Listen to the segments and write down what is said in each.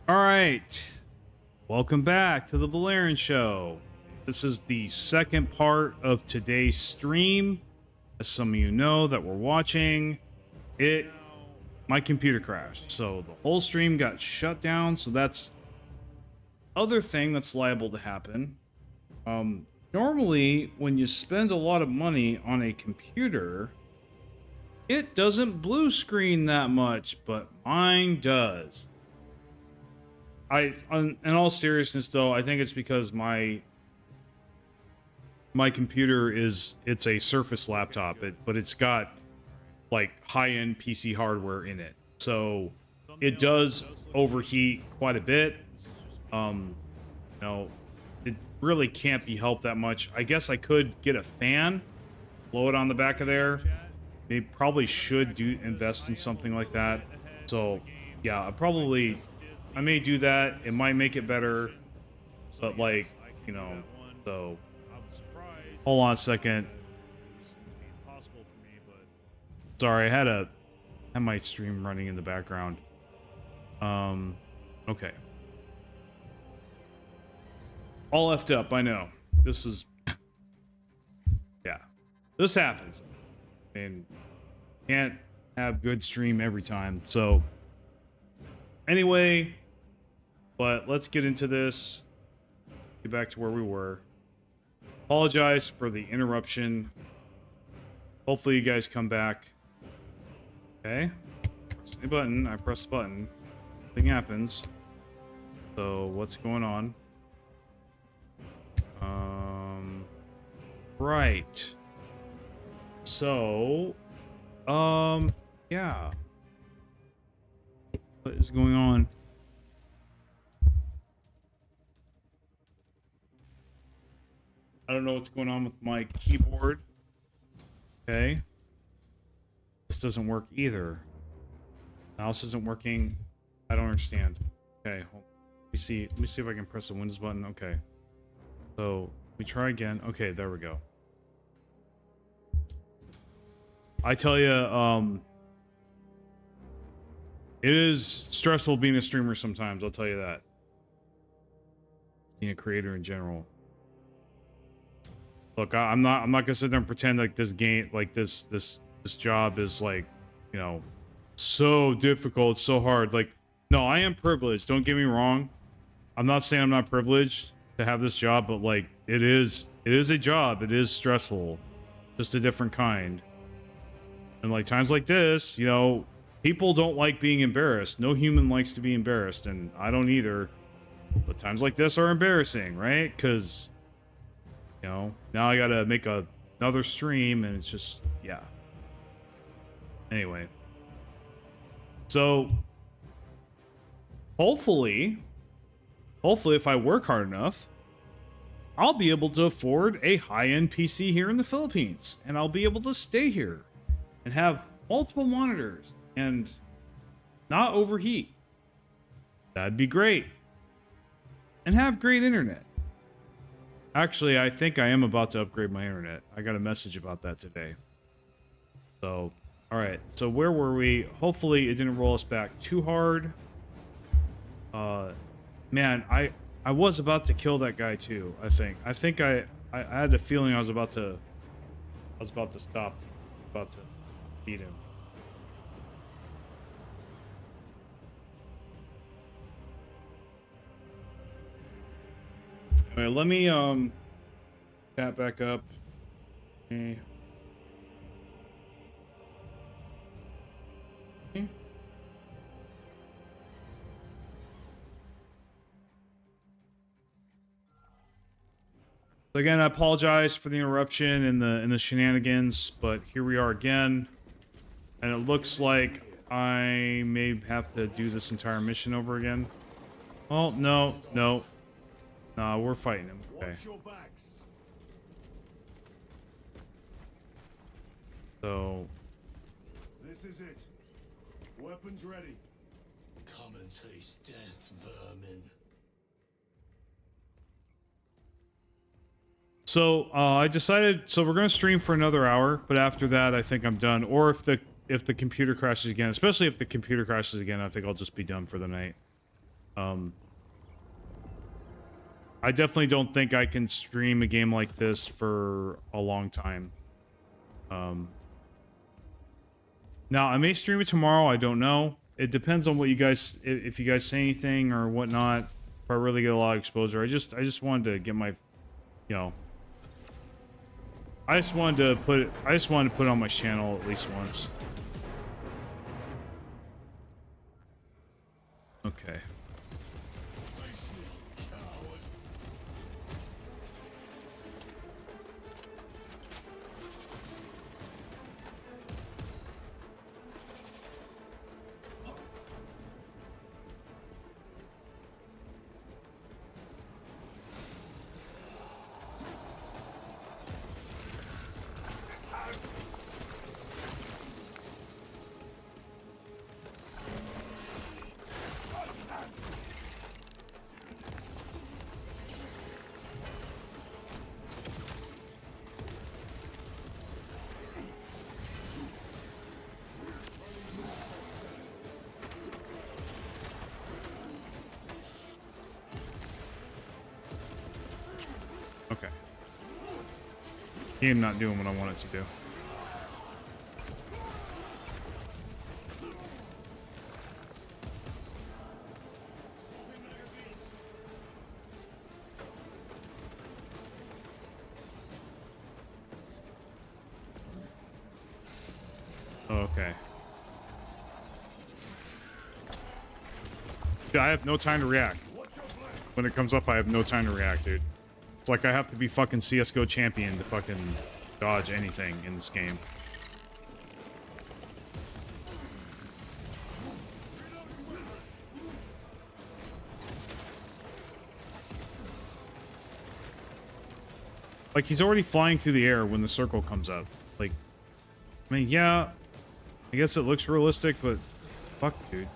All right. Welcome back to the Volairen Show. This is the second part of today's stream. As some of you know that we're watching, my computer crashed. So the whole stream got shut down. So that's other thing that's liable to happen. Normally, when you spend a lot of money on a computer, it doesn't blue screen that much, but mine does. In all seriousness, though, I think it's because my computer it's a Surface laptop, but it's got like high-end PC hardware in it, so it does overheat quite a bit. It really can't be helped that much. I guess I could get a fan, blow it on the back of there. They probably should invest in something like that. So yeah, I may do that. It might make it better, but like, so hold on a second. Sorry, I had my stream running in the background. Okay. All effed up, I know. This is yeah. This happens. And can't have good stream every time. So anyway, but let's get into this. Get back to where we were. Apologize for the interruption. Hopefully you guys come back. Okay. Press the button. I press the button. Nothing happens. So what's going on? Right. So, yeah. What is going on? I don't know what's going on with my keyboard. Okay. This doesn't work either. Mouse isn't working. I don't understand. Okay, hold on. Let me see if I can press the Windows button. Okay. So, we try again. Okay, there we go. I tell you, it is stressful being a streamer sometimes, I'll tell you that. Being a creator in general. Look, I'm not gonna sit there and pretend like this game, like this job is like, so difficult, so hard. Like, no, I am privileged, don't get me wrong. I'm not saying I'm not privileged to have this job, but like, it is a job, it is stressful. Just a different kind. And like times like this, people don't like being embarrassed. No human likes to be embarrassed, and I don't either. But times like this are embarrassing, right? Because, now I gotta make another stream, and it's just, yeah. Anyway. So, hopefully if I work hard enough, I'll be able to afford a high-end PC here in the Philippines, and I'll be able to stay here and have multiple monitors and not overheat. That'd be great. And have great internet. Actually, I think I am about to upgrade my internet. I got a message about that today. So, alright. So where were we? Hopefully it didn't roll us back too hard. Man, I was about to kill that guy too, I think. I had the feeling I was about to stop. About to beat him. Anyway, let me chat back up. Okay. Again, I apologize for the interruption and the shenanigans, but here we are again. And it looks like I may have to do this entire mission over again. Oh, no. Nah, we're fighting him. Okay. So... This is it. Weapons ready. Come and taste death, vermin. So, I decided, so we're going to stream for another hour, but after that, I think I'm done. Or if the computer crashes again, especially if the computer crashes again, I think I'll just be done for the night. I definitely don't think I can stream a game like this for a long time. Now I may stream it tomorrow. I don't know. It depends on what you guys, if you guys say anything or whatnot. If I really get a lot of exposure, I just wanted to get my, you know, I just wanted to put it on my channel at least once. Okay. Okay. Game not doing what I want it to do. Okay. Yeah, I have no time to react. When it comes up, I have no time to react, dude. It's like I have to be fucking CSGO champion to fucking dodge anything in this game. Like, he's already flying through the air when the circle comes up. Like, I mean, yeah, I guess it looks realistic, but fuck, dude.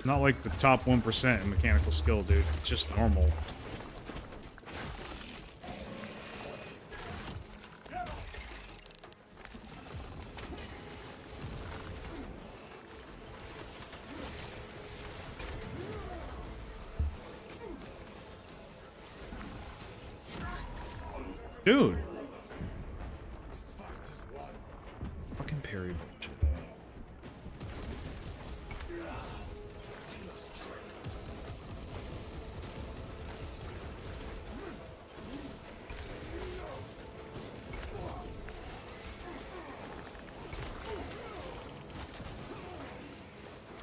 Not like the top 1% in mechanical skill, dude. It's just normal. Dude. Fucking parry bullshit.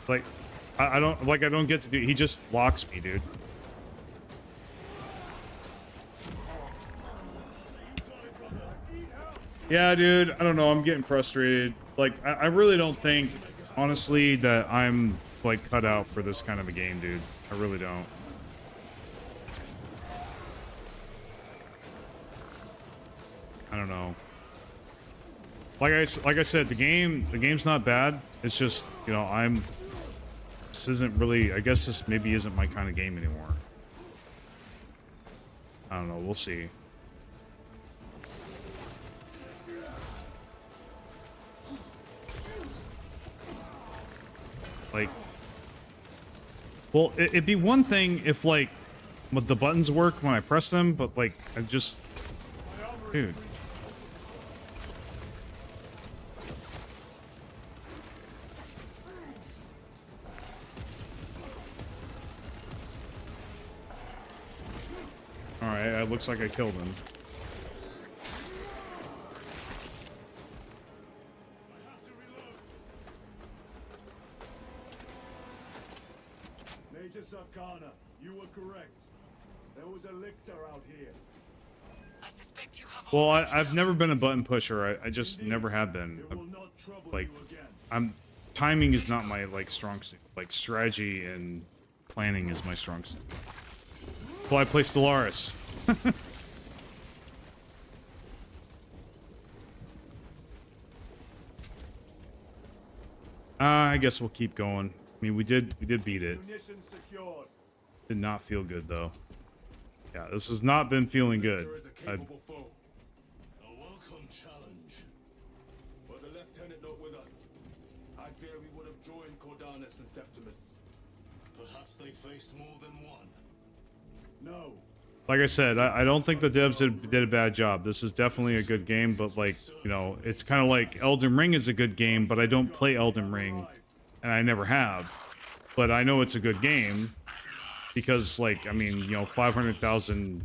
Like, I don't get to do. He just locks me, dude. Yeah, dude. I don't know. I'm getting frustrated. Like, I really don't think, honestly, that I'm like cut out for this kind of a game, dude. I really don't. I don't know. Like I said, the game's not bad. It's just, you know, this isn't really, I guess this maybe isn't my kind of game anymore. I don't know, we'll see. Like, well, it'd be one thing if, like, the buttons work when I press them, but, like, I just, dude. Alright, it looks like I killed him. Major Sarkana, you were correct. There was a lictor out here. I suspect you have. Well, I've never been a button pusher. I just never have been. Like, timing is not my, like, strong suit. Like, strategy and planning is my strong suit. Well, I play Stellaris. I guess we'll keep going. I mean, we did beat it. Did not feel good, though. Yeah, this has not been feeling good. A welcome challenge. Were the lieutenant not with us, I fear we would have joined Cordanus and Septimus. Perhaps they faced more than one. No. Like I said, I don't think the devs did a bad job. This is definitely a good game, but like, you know, it's kind of like Elden Ring is a good game, but I don't play Elden Ring, and I never have. But I know it's a good game because, like, I mean, you know, 500,000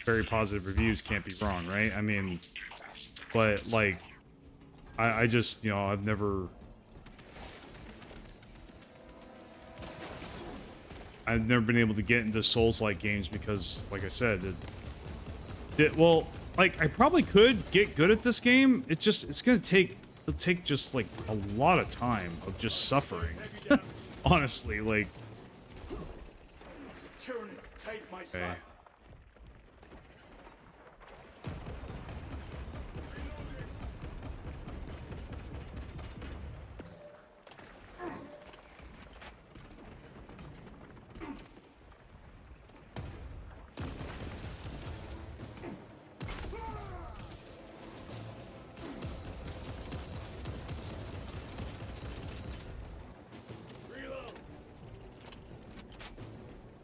very positive reviews can't be wrong, right? I mean, but like, I just, you know, I've never been able to get into Souls-like games because, like I said, well, like, I probably could get good at this game. It's gonna take, it'll take just, like, a lot of time of just suffering. Honestly, like... Tyranids, take my Okay. sight.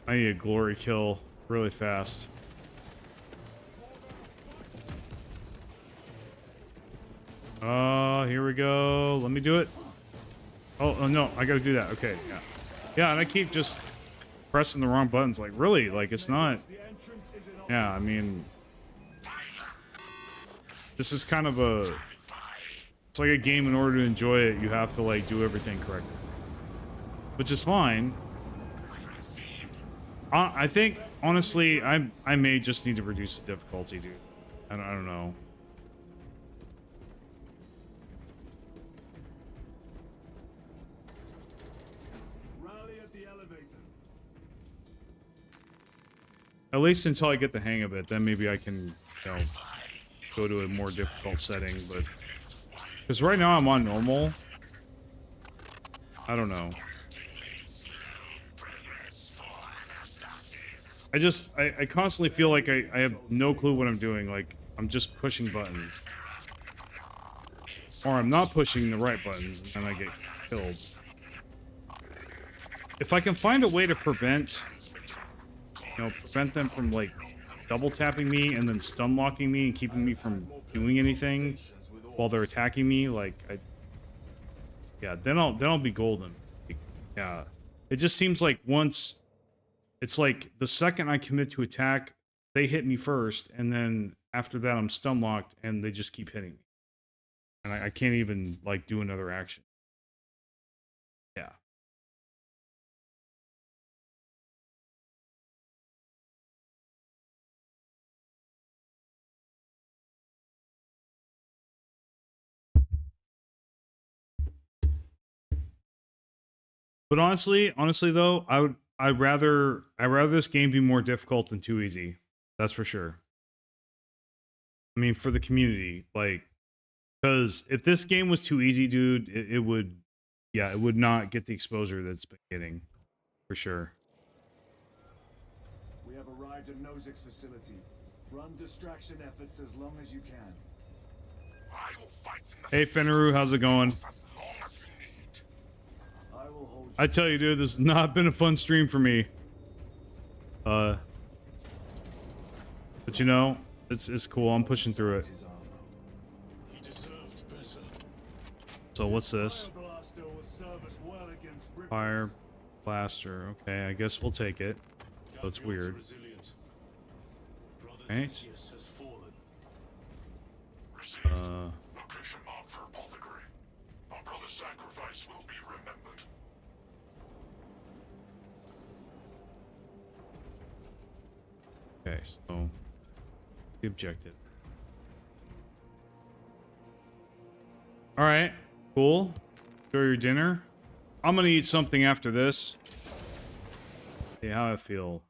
I need a glory kill really fast. Here we go. Let me do it. Oh, no, I gotta do that. Okay, yeah. Yeah, and I keep just pressing the wrong buttons. Like, really? Like, it's not... Yeah, I mean... This is kind of a... It's like a game, in order to enjoy it, you have to, like, do everything correctly. Which is fine. I think, honestly, I may just need to reduce the difficulty, dude. I don't know. Rally at the elevator. At least until I get the hang of it, then maybe I can, you know, go to a more difficult setting, but... Because right now I'm on normal. I don't know. I constantly feel like I have no clue what I'm doing. Like, I'm just pushing buttons. Or I'm not pushing the right buttons, and then I get killed. If I can find a way to prevent them from, like, double tapping me and then stun locking me and keeping me from doing anything while they're attacking me, like, yeah, then I'll be golden. Yeah. It just seems like once... It's like, the second I commit to attack, they hit me first, and then after that I'm stun locked, and they just keep hitting me. And I can't even, like, do another action. Yeah. But honestly though, I'd rather this game be more difficult than too easy. That's for sure. I mean, for the community, like, because if this game was too easy, dude, it would, yeah, it would not get the exposure that it's been getting, for sure. We have arrived at Nozick's facility. Run distraction efforts as long as you can. I will fight Hey, Fenru, how's it going? as long as you need. I will hold you. I tell you, dude, this has not been a fun stream for me. But you know, it's cool. I'm pushing through it. He deserved better. So what's this? Fire blaster will serve us well against rippers. Fire blaster. Okay, I guess we'll take it. That's weird. Resilient. Brother Right. Decius has fallen. Received. Location marked for apothecary. Our brother's sacrifice will be remembered. Okay, so the objective. All right, cool. Enjoy your dinner. I'm gonna eat something after this. See how I feel.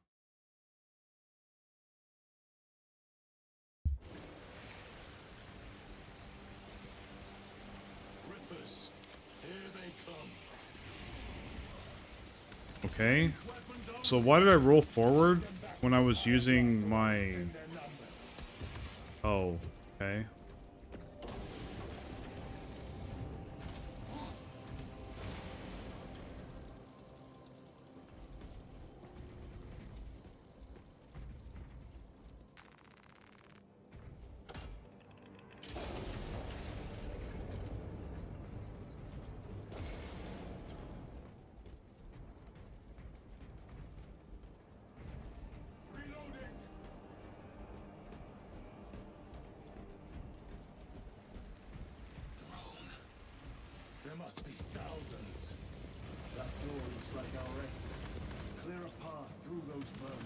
Rippers. Here they come. Okay. So why did I roll forward when I was using my... Oh, okay. path through those vermin.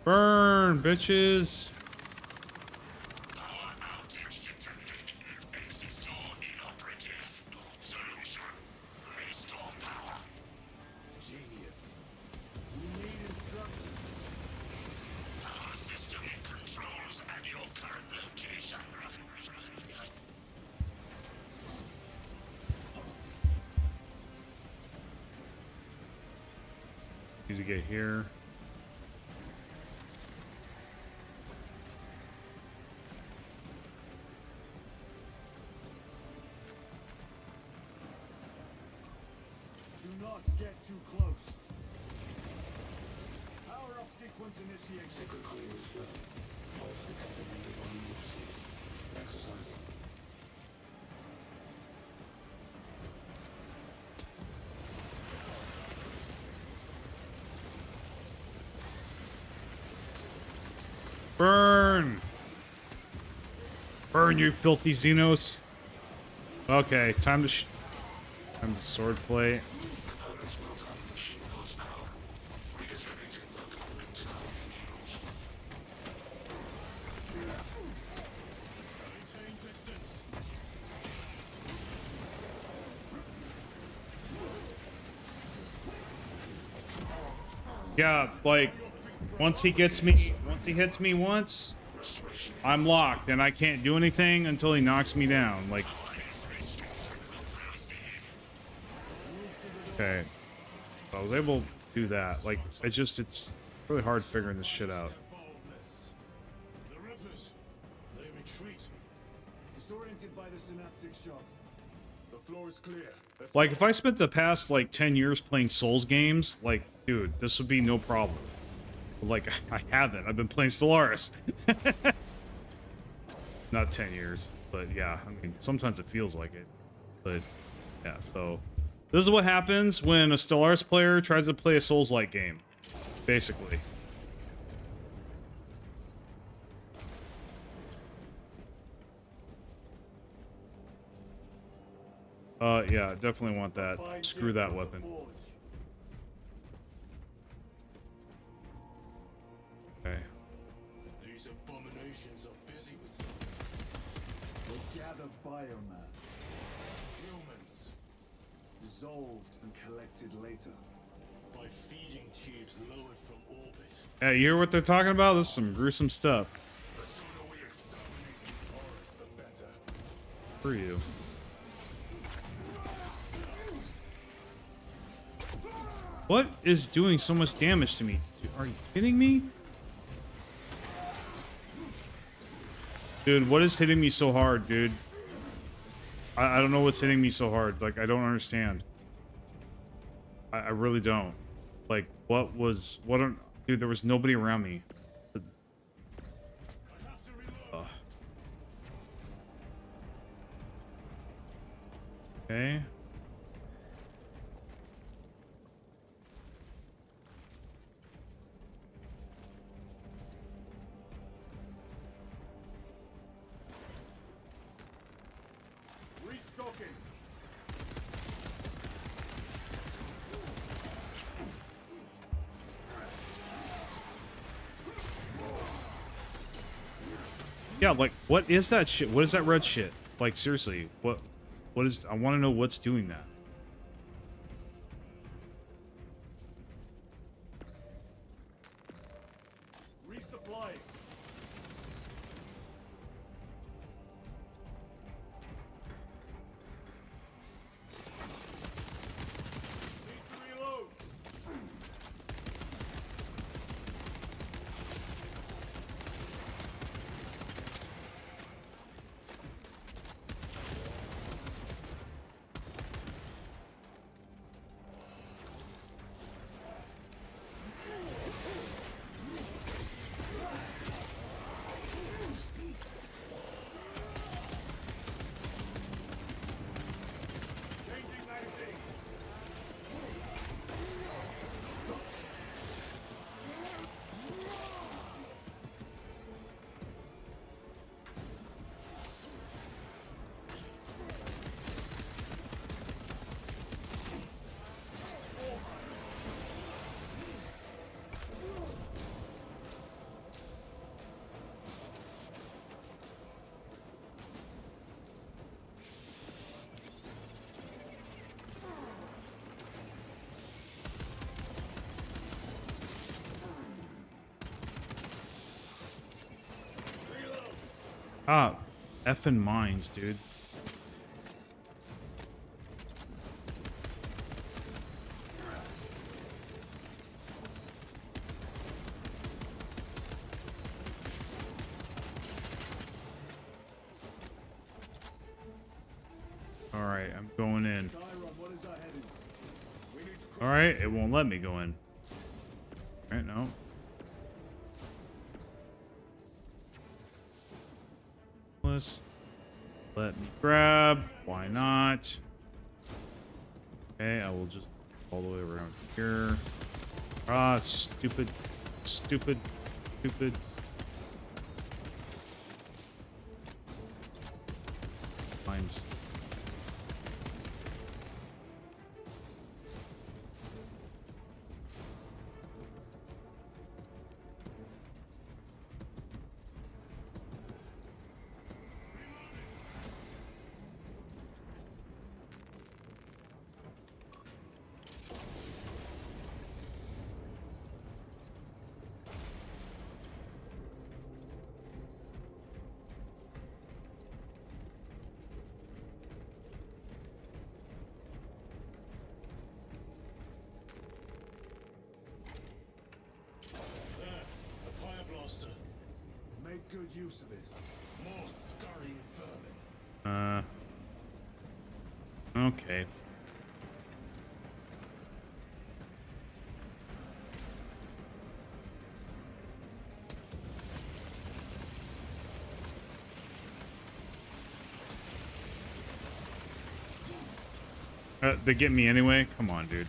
Burn, bitches. Power outage detected. Exit door inoperative. Solution. Restore power. Genius. We need instructions. Power system controls at your current location. Need to get here. Do not get too close. Power up sequence initiated. Secret clearance failed. Faults detected in divine vortices. Exercising. Burn! Burn, you filthy Xenos! Okay, time to time to sword play. Components will unleash shield's power. Redistributing local links now enables. Maintain distance. Yeah, like once he hits me once, I'm locked and I can't do anything until he knocks me down. Like, okay, so I was able to do that. Like, it's really hard figuring this shit out. Boldness. The Rippers. They retreat. Disoriented by the synaptic shock. The floor is clear. Let's Like, go. if I spent the past like 10 years playing Souls games, like, dude, this would be no problem. But, like, I haven't. I've been playing Stellaris. Not 10 years, but yeah, I mean, sometimes it feels like it. But yeah, so this is what happens when a Stellaris player tries to play a Souls-like game, basically. Yeah, definitely want that. Find Screw Dick that on the weapon. forge. Okay. These abominations are busy with something. They gather biomass. Humans. Dissolved and collected later. By feeding tubes lowered from orbit. Yeah, you hear what they're talking about? This is some gruesome stuff. The sooner we exterminate these horrors, the better. For you. What is doing so much damage to me? Are you kidding me? Dude, what is hitting me so hard, dude? I don't know what's hitting me so hard. Like, I don't understand. I really don't. Like, dude, there was nobody around me. Ugh. Okay. Restocking. Yeah, like, what is that shit? What is that red shit? Like, seriously, what is... I want to know what's doing that. Resupplying. Need to reload. Ah, effing mines, dude. All right, I'm going in. What is our heading? We need to cross All right, it won't let me go in. All right, no. Let's let me grab. Why not? Okay, I will just all the way around here. Ah, stupid, stupid, stupid. Mines. there. A fire blaster. Make good use of it. More scurrying vermin. Okay. They get me anyway? Come on, dude.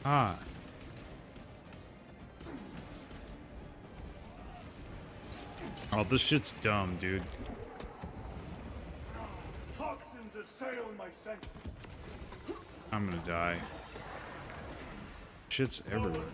Ah. Oh, this shit's dumb, dude. Toxins assail my senses. I'm gonna die. Shit's everywhere.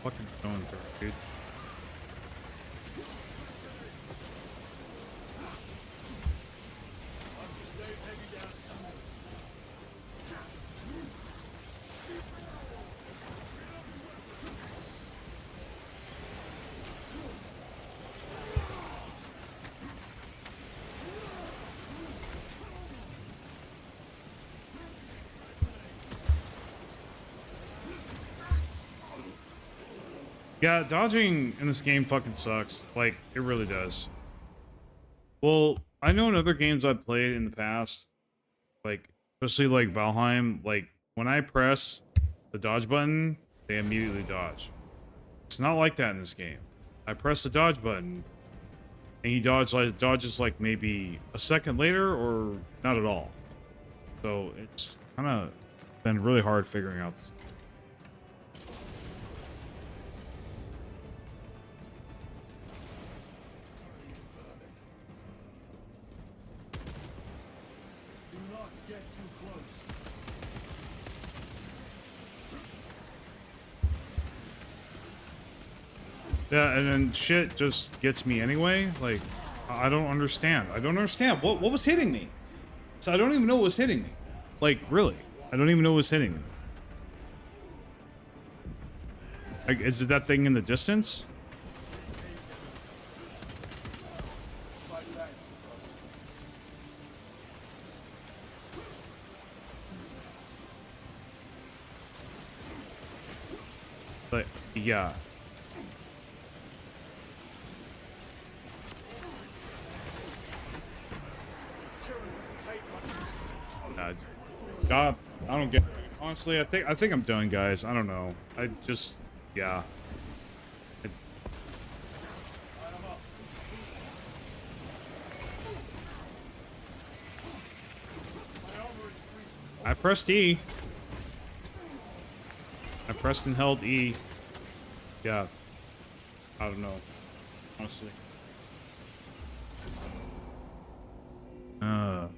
Fucking going through it, dude. Yeah, dodging in this game fucking sucks. Like, it really does. Well, I know in other games I've played in the past, like, especially like Valheim, like, when I press the dodge button, they immediately dodge. It's not like that in this game. I press the dodge button, and he dodges like maybe a second later, or not at all. So it's kind of been really hard figuring out this. Do not get too close. Yeah, and then shit just gets me anyway. Like, I don't understand. I don't understand. What was hitting me? So I don't even know what was hitting me. Like, really. I don't even know what was hitting me. Like, is it that thing in the distance? But yeah. God, I don't get. Honestly, I think I'm done, guys. I don't know. I just, yeah. I pressed E. I pressed and held E. Yeah. I don't know. Honestly. I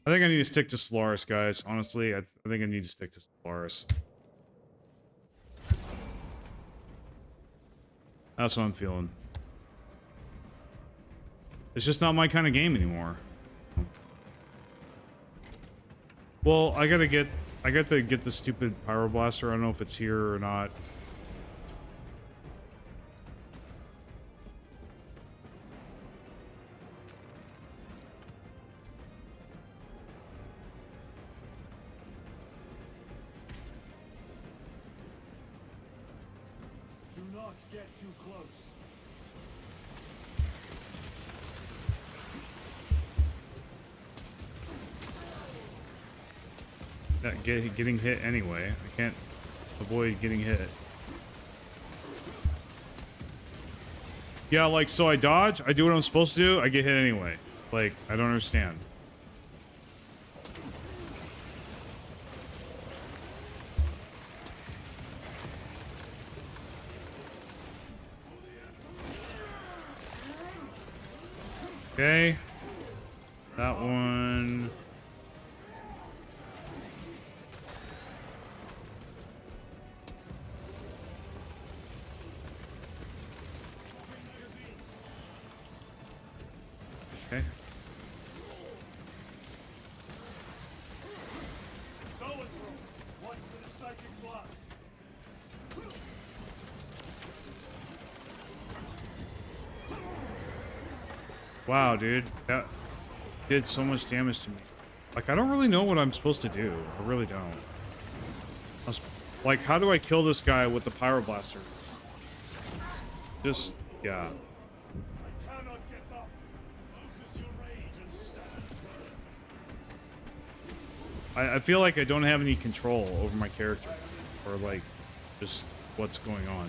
think I need to stick to Solaris, guys. Honestly, I think I need to stick to Solaris. That's what I'm feeling. It's just not my kind of game anymore. Well, I got to get the stupid Pyroblaster. I don't know if it's here or not. Do not get too close. Getting hit anyway. I can't avoid getting hit. Yeah, like, so I dodge, I do what I'm supposed to do, I get hit anyway. Like, I don't understand. Okay. That one. Okay. Wow, dude. That did so much damage to me. Like, I don't really know what I'm supposed to do. I really don't. Like, how do I kill this guy with the Pyroblaster? Just, yeah. I feel like I don't have any control over my character. Or, like, just what's going on.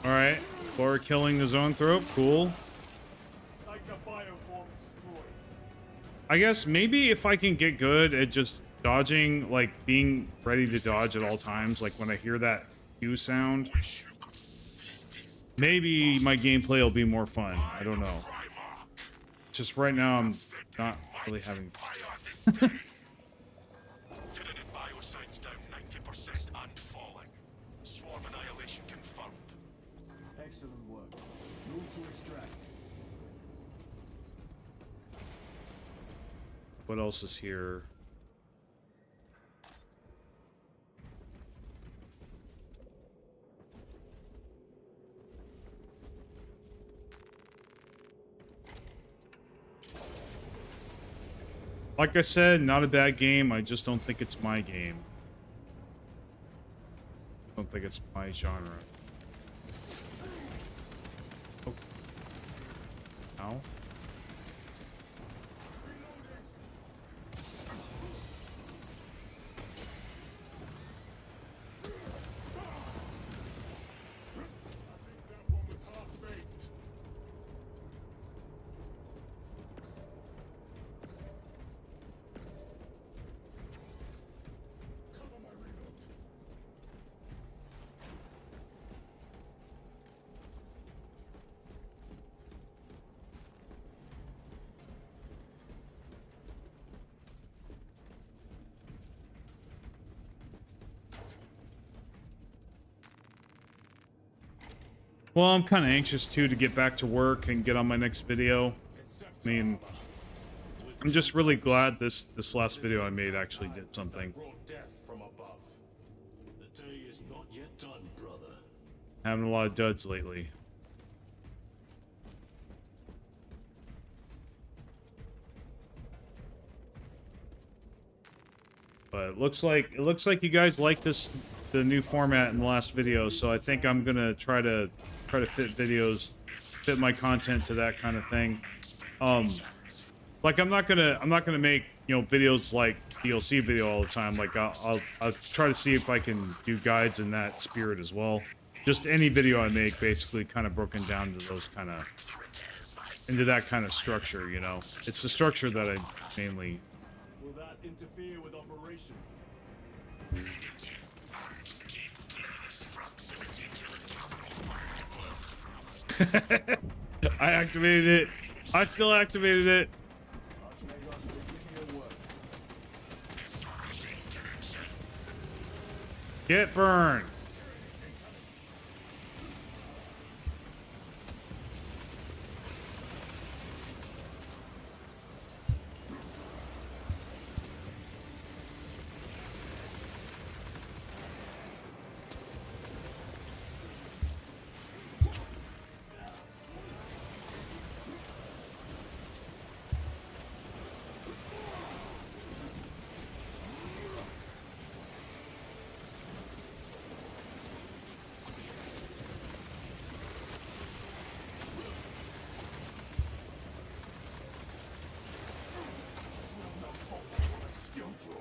Alright. Or killing the Zoanthrope. Cool. I guess maybe if I can get good at just dodging, like being ready to dodge at all times, like when I hear that Q sound, maybe my gameplay will be more fun. I don't know. Just right now, I'm not really having fun. Excellent work. Move to extract. What else is here? Like I said, not a bad game. I just don't think it's my game. I don't think it's my genre. Oh. Ow. Well, I'm kind of anxious too to get back to work and get on my next video. I mean, I'm just really glad this last video I made actually did something. Brought death from above. The day is not yet done, brother. Having a lot of duds lately. But it looks like you guys like the new format in the last video, so I think I'm gonna try to fit my content to that kind of thing. Like I'm not gonna make, you know, videos like DLC video all the time. Like I'll try to see if I can do guides in that spirit as well. Just any video I make, basically, kind of broken down to those kind of into that kind of structure. You know, it's the structure that I mainly. Will that interfere with operation? I activated it. I still activated it. Archmagos will begin your work. Get burned.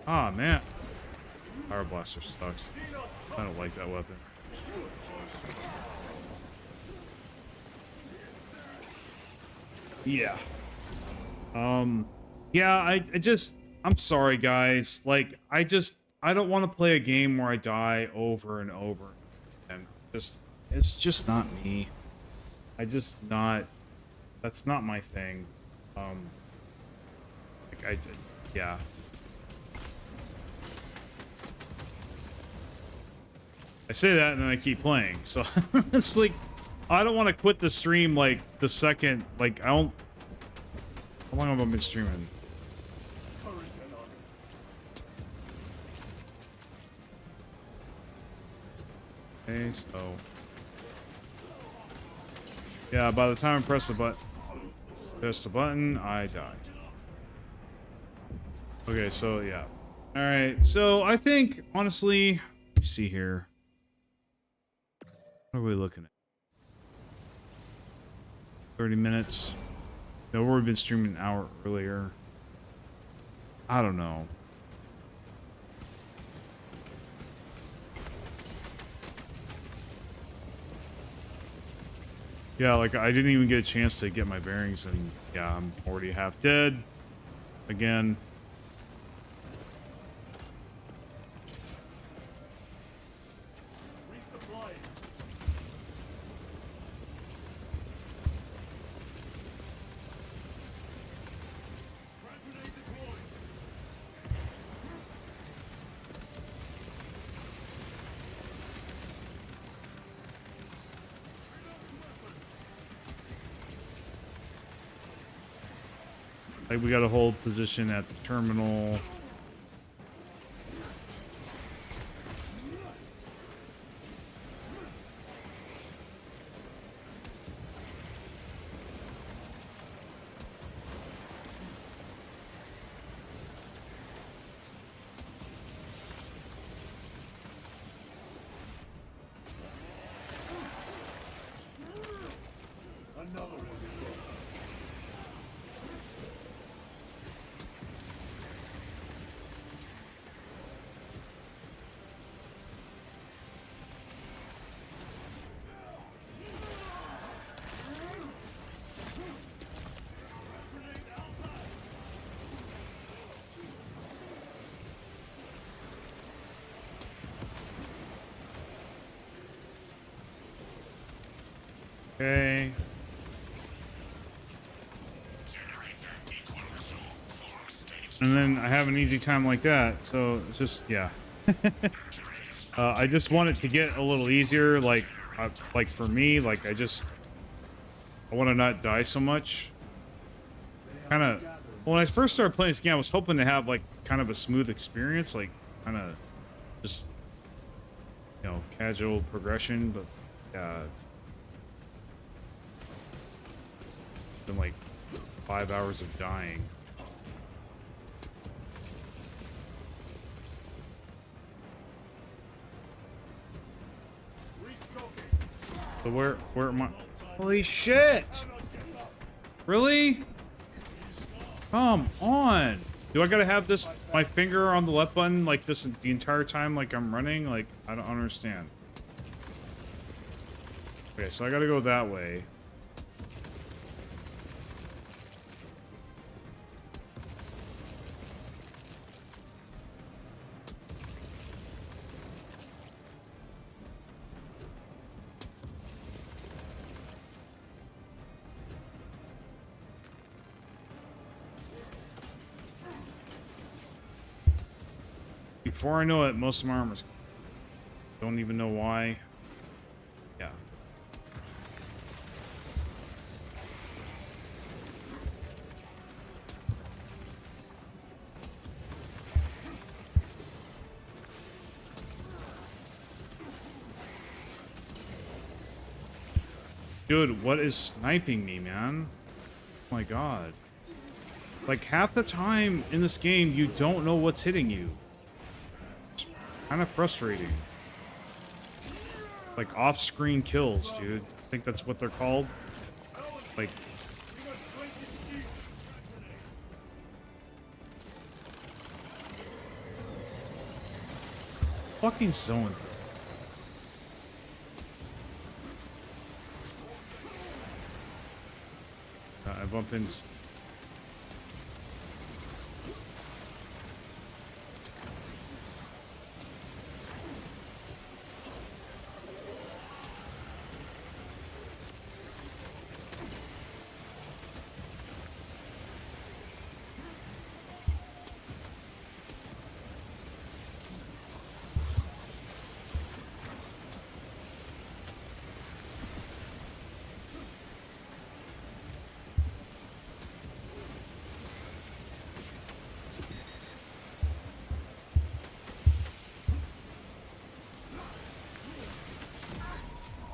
Ah, man. Power Blaster sucks. I don't like that weapon. Yeah. Yeah, I'm sorry, guys. Like, I don't want to play a game where I die over and over. And it's just not me. That's not my thing. Yeah. I say that and then I keep playing, so it's like, I don't want to quit the stream like the second, like, how long have I been streaming? Okay, so yeah, by the time I press the button, I die. Okay, so yeah. Alright, so I think, honestly, let me see here. What are we looking at? 30 minutes. No, we've been streaming an hour earlier. I don't know. Yeah, like, I didn't even get a chance to get my bearings, and yeah, I'm already half dead. Again. Like, we got to hold position at the terminal. Okay. And then I have an easy time like that, so it's just, yeah. I just want it to get a little easier, like for me, like I want to not die so much. kind of, when I first started playing this game, I was hoping to have like kind of a smooth experience, like kind of just, you know, casual progression, but yeah, it's been like 5 hours of dying. So where am I? Holy shit! Really? Come on! Do I gotta have this, my finger on the left button like this the entire time like I'm running? Like, I don't understand. Okay, so I gotta go that way. Before I know it, most of my armor's... Don't even know why. Yeah. Dude, what is sniping me, man? Oh my god. Like, half the time in this game, you don't know what's hitting you. Kind of frustrating. Like off-screen kills, dude. I think that's what they're called. Like, fucking zone. I bump into...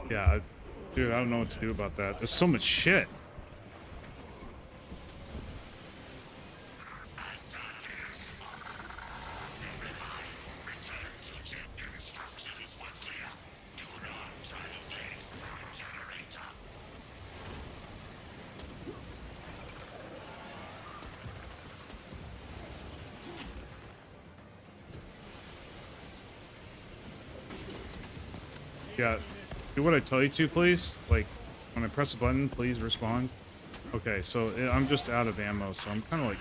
Yeah, dude, I don't know what to do about that. There's so much shit. Yeah. Do what I tell you to, please. Like, when I press a button, please respond. Okay, so I'm just out of ammo, so I'm kind of like...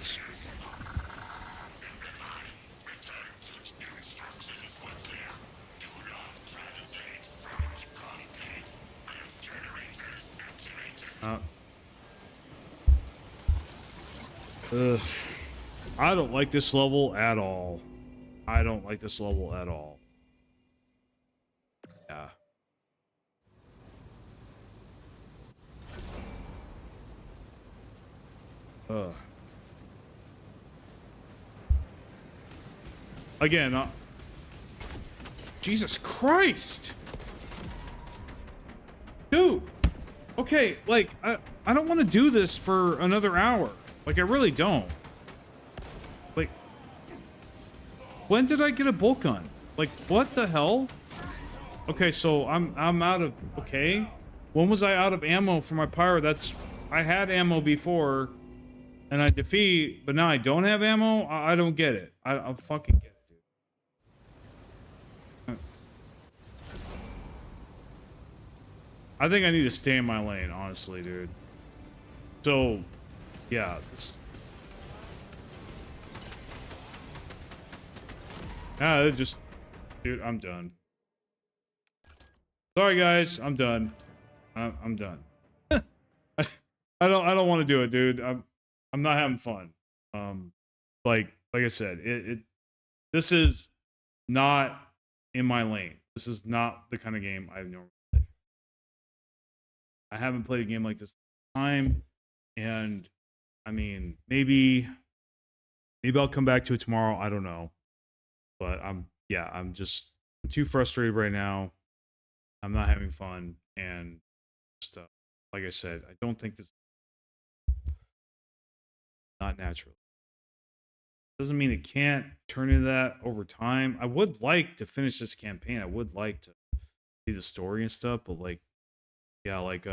Ugh. I don't like this level at all. I don't like this level at all. Yeah. Ugh. Again, Jesus Christ! Dude! Okay, like, I don't want to do this for another hour. Like, I really don't. Like, when did I get a bolt gun? Like, what the hell? Okay, so I'm out of... Okay. When was I out of ammo for my pyro? That's... I had ammo before, and I defeat, but now I don't have ammo? I don't get it. I fucking get it, dude. I think I need to stay in my lane, honestly, dude. So, yeah. It's just... Dude, I'm done. Sorry, guys. I'm done. I'm done. I don't want to do it, dude. I'm not having fun. Like I said, this is not in my lane. This is not the kind of game I normally play. I haven't played a game like this in time, and I mean, maybe I'll come back to it tomorrow. I don't know. But I'm too frustrated right now. I'm not having fun, and just like I said, I don't think this is not natural. Doesn't mean it can't turn into that over time. I would like to finish this campaign. I would like to see the story and stuff, but like, yeah, like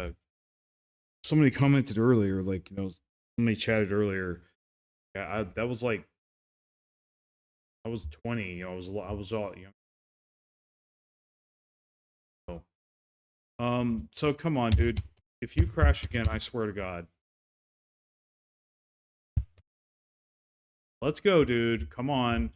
somebody commented earlier, like somebody chatted earlier. Yeah, that was like I was 20. I was all young. So, so come on, dude. If you crash again, I swear to God. Let's go, dude. Come on.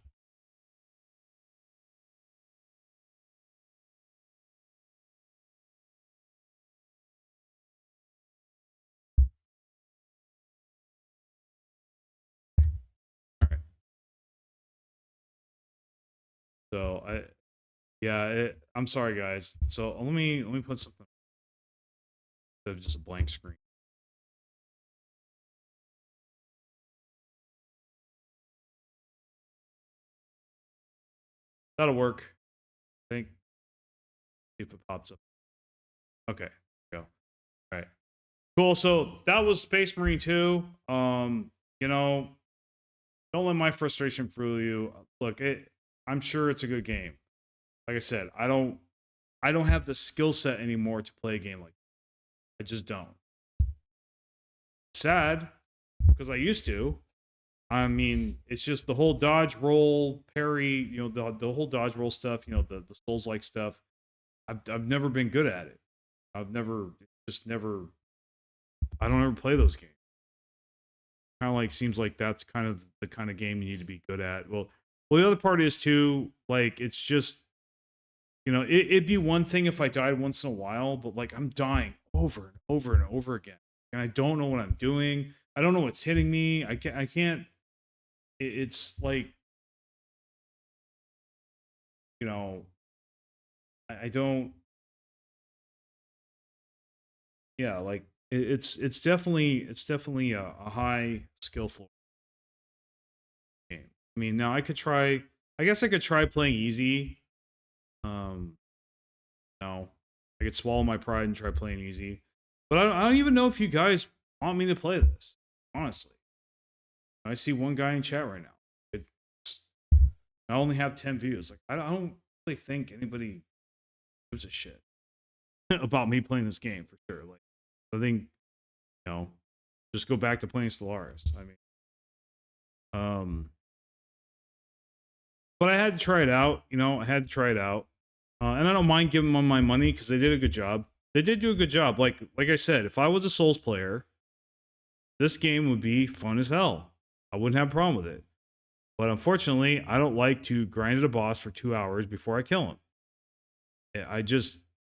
All right. So yeah, I'm sorry, guys. So let me put something instead of just a blank screen. That'll work. I think. See if it pops up. Okay. Go. All right. Cool. So that was Space Marine 2. You know, don't let my frustration fool you. Look, I'm sure it's a good game. Like I said, I don't have the skill set anymore to play a game like that. I just don't. Sad because I used to. I mean, it's just the whole dodge roll parry, the whole dodge roll stuff, the Souls like stuff. I've never been good at it. I've never just never I don't ever play those games. Kind of like seems like that's kind of the kind of game you need to be good at. Well, the other part is too, like it's just it'd be one thing if I died once in a while, but like I'm dying over and over and over again, and I don't know what I'm doing. I don't know what's hitting me. I can't. It's like you know I don't. Yeah, like it's definitely a high skillful game. I mean, now I could try. I guess I could try playing easy. Um, no, I could swallow my pride and try playing easy. But I don't even know if you guys want me to play this. Honestly, I see one guy in chat right now. It's, I only have 10 views. Like I don't really think anybody gives a shit about me playing this game for sure. Like I think just go back to playing Stellaris. I mean, but I had to try it out. I had to try it out, and I don't mind giving them my money because they did a good job. They did do a good job. Like I said, if I was a Souls player, this game would be fun as hell. I wouldn't have a problem with it. But unfortunately, I don't like to grind at a boss for 2 hours before I kill him. I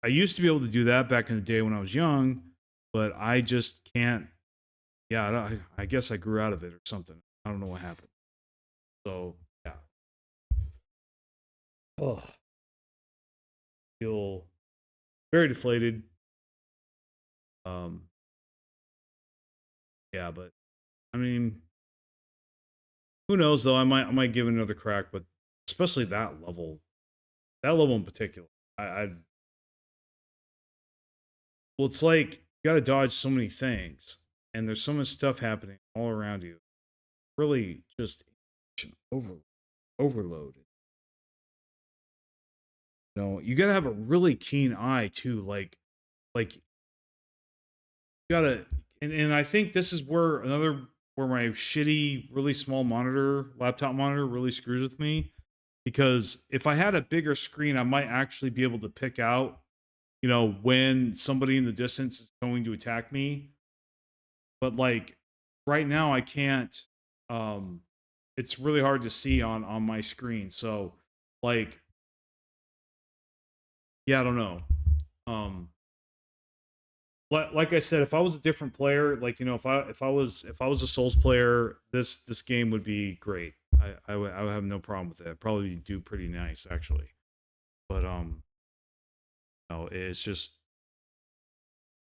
used to be able to do that back in the day when I was young, but I just can't. Yeah, I guess I grew out of it or something. I don't know what happened. So yeah. Oh, feel very deflated. Um, yeah, but I mean, who knows though? I might give it another crack, but especially that level in particular. I well, it's like you got to dodge so many things, and there's so much stuff happening all around you. Really, just over overload. You got to have a really keen eye too. Like you gotta, and I think this is where my shitty, really small laptop monitor, really screws with me. Because if I had a bigger screen, I might actually be able to pick out, when somebody in the distance is going to attack me. But like right now, I can't. Um, it's really hard to see on my screen. So like, yeah, I don't know. Um, like I said, if I was a different player, like if I was a Souls player, this game would be great. I would have no problem with it. I'd probably do pretty nice actually. But no, it's just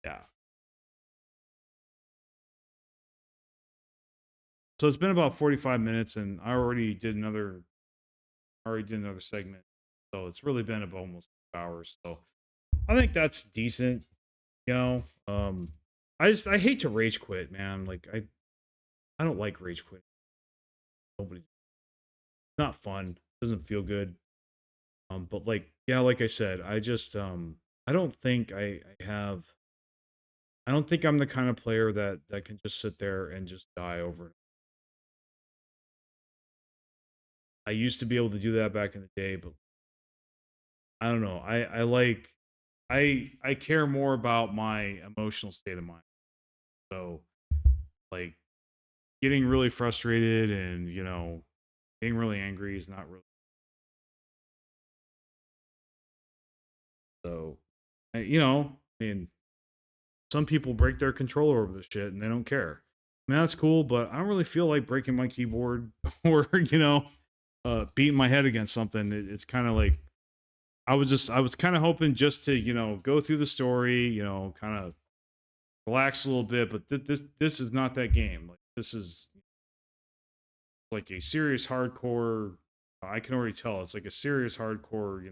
yeah. So it's been about 45 minutes, and I already did another segment. So it's really been about almost 2 hours. So I think that's decent. You know, I hate to rage quit, man. Like I don't like rage quit. Nobody, not fun. Doesn't feel good. But like yeah, like I said, I just I don't think I have. I don't think I'm the kind of player that can just sit there and just die over. I used to be able to do that back in the day, but I don't know. I like I care more about my emotional state of mind. So like getting really frustrated and getting really angry is not really so. I mean, some people break their controller over this shit and they don't care. I mean, that's cool, but I don't really feel like breaking my keyboard or beating my head against something. It's kind of like I was kind of hoping just to go through the story, kind of relax a little bit. But this is not that game. Like this is like a serious hardcore. I can already tell it's like a serious hardcore,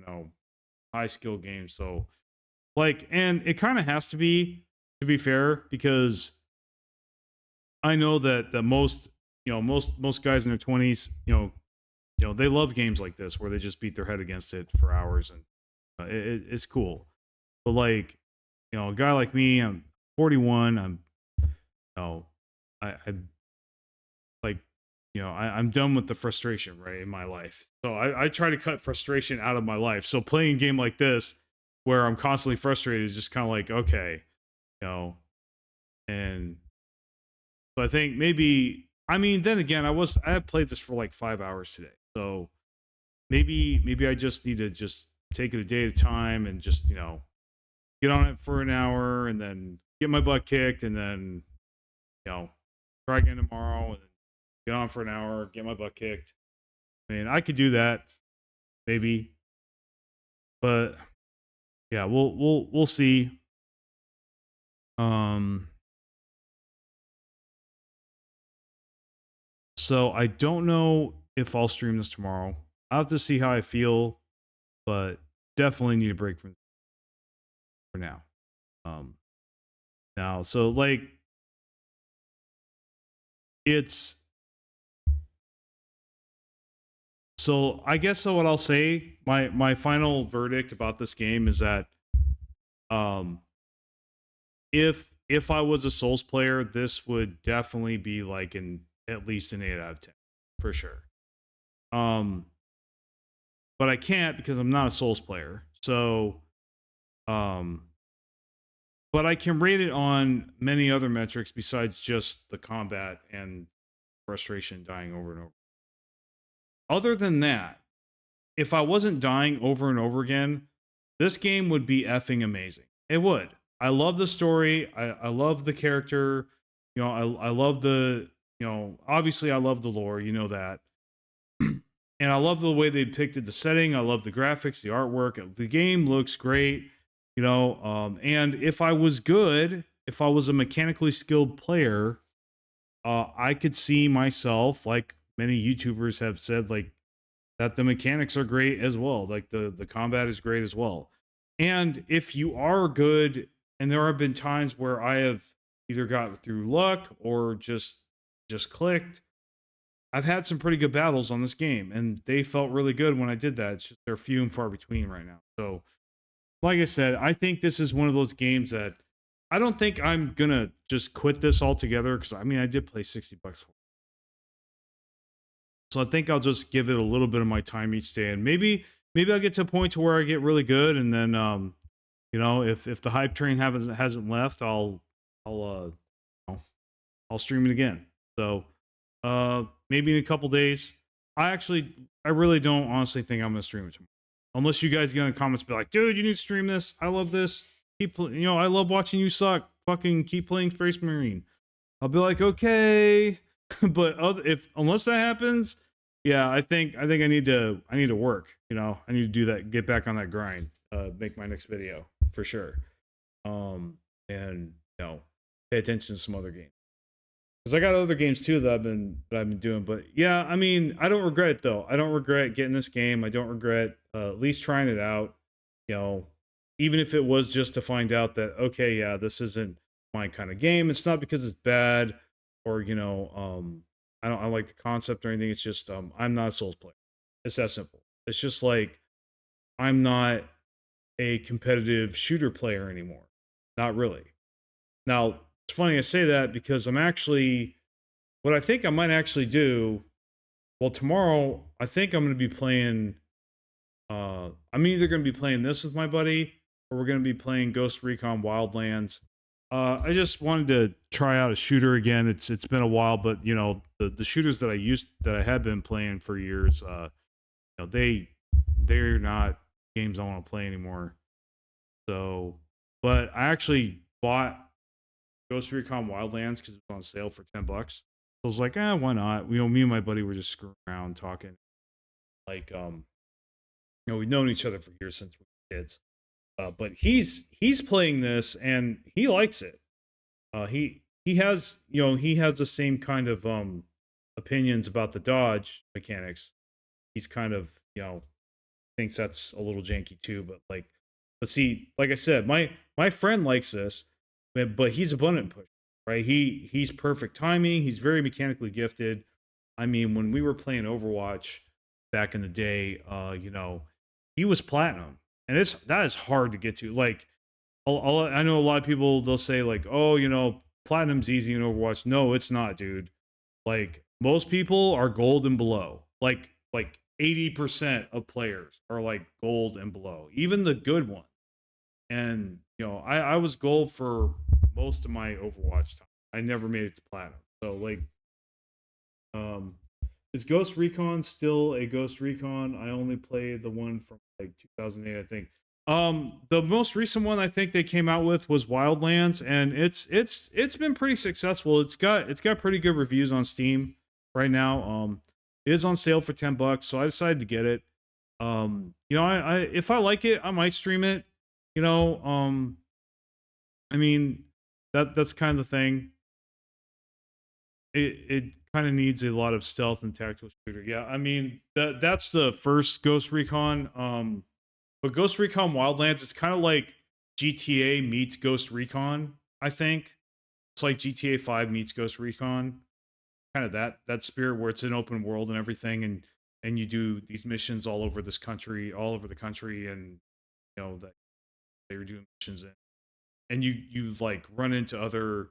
high skill game. So like, and it kind of has to be fair, because I know that most most guys in their 20s, they love games like this where they just beat their head against it for hours, and it's cool. But like, a guy like me, I'm 41. Know, I like, I'm done with the frustration, right, in my life. So I try to cut frustration out of my life. So playing a game like this, where I'm constantly frustrated, is just kind of like, okay, you know, and so I think maybe, I mean, then again, I have played this for like 5 hours today. So maybe I just need to just take it a day at a time and just, get on it for an hour and then get my butt kicked and then, try again tomorrow and then get on for an hour, get my butt kicked. I mean, I could do that maybe, but yeah, we'll see. Um, so I don't know if I'll stream this tomorrow. I'll have to see how I feel, but definitely need a break from for now. Um, Now, so like it's so I guess so what I'll say, my final verdict about this game is that um if I was a Souls player, this would definitely be like an at least an 8 out of 10 for sure. Um but I can't because I'm not a Souls player. So um but I can rate it on many other metrics besides just the combat and frustration dying over and over. Other than that, if I wasn't dying over and over again, this game would be effing amazing. It would. I love the story. I love the character. I love the, obviously I love the lore, that. And I love the way they depicted the setting. I love the graphics, the artwork. The game looks great, and if I was good, if I was a mechanically skilled player, I could see myself, like many YouTubers have said, like that the mechanics are great as well. Like the combat is great as well. And if you are good, and there have been times where I have either got through luck or just clicked. I've had some pretty good battles on this game, and they felt really good when I did that. It's just they're few and far between right now. So, like I said, I think this is one of those games that I don't think I'm gonna just quit this altogether, because I mean I did play $60 for it. So I think I'll just give it a little bit of my time each day, and maybe I'll get to a point to where I get really good, and then if the hype train hasn't left, I'll I'll stream it again. So maybe in a couple days. I really don't honestly think I'm gonna stream it tomorrow, unless you guys get in the comments be like, dude, you need to stream this. I love this. I love watching you suck. Fucking keep playing Space Marine. I'll be like, okay. But if unless that happens, yeah, I need to work. I need to do that. Get back on that grind. Make my next video for sure. And pay attention to some other games. because I got other games too that I've been doing. But yeah, I mean, I don't regret it though. I don't regret getting this game. I don't regret at least trying it out. You know, even if it was just to find out that okay, yeah, this isn't my kind of game. It's not because it's bad or I like the concept or anything. It's just I'm not a Souls player. It's that simple. It's just like I'm not a competitive shooter player anymore. Not really. Now, it's funny I say that because I'm actually what I think I might actually do. Well, tomorrow I think I'm going to be playing. I'm either going to be playing this with my buddy, or we're going to be playing Ghost Recon Wildlands. I just wanted to try out a shooter again. It's been a while, but the shooters that I had been playing for years, they're not games I want to play anymore. So, but I actually bought Ghost Recon Wildlands because it was on sale for $10. So I was like, why not? Me and my buddy were just screwing around talking. Like, we've known each other for years since we were kids. But he's playing this and he likes it. He has he has the same kind of opinions about the dodge mechanics. He's kind of thinks that's a little janky too. But see, like I said, my friend likes this, but he's abundant push, right? He's perfect timing. He's very mechanically gifted. I mean, when we were playing Overwatch back in the day, he was platinum, and that is hard to get to. Like, I know a lot of people they'll say like, oh, platinum's easy in Overwatch. No, it's not, dude. Like most people are gold and below. Like 80% of players are like gold and below, even the good ones. And I was gold for most of my Overwatch time. I never made it to platinum. So like, um, is Ghost Recon still a Ghost Recon? I only played the one from like 2008, I think. The most recent one I think they came out with was Wildlands, and it's been pretty successful. It's got pretty good reviews on Steam right now. It is on sale for $10, so I decided to get it. I if I like it, I might stream it. I mean that's kind of the thing. It kind of needs a lot of stealth and tactical shooter. Yeah, I mean that's the first Ghost Recon. But Ghost Recon Wildlands, it's kind of like GTA meets Ghost Recon. I think it's like GTA 5 meets Ghost Recon. Kind of that spirit where it's an open world and everything, and you do these missions all over the country, and that they're doing missions in, and you like run into other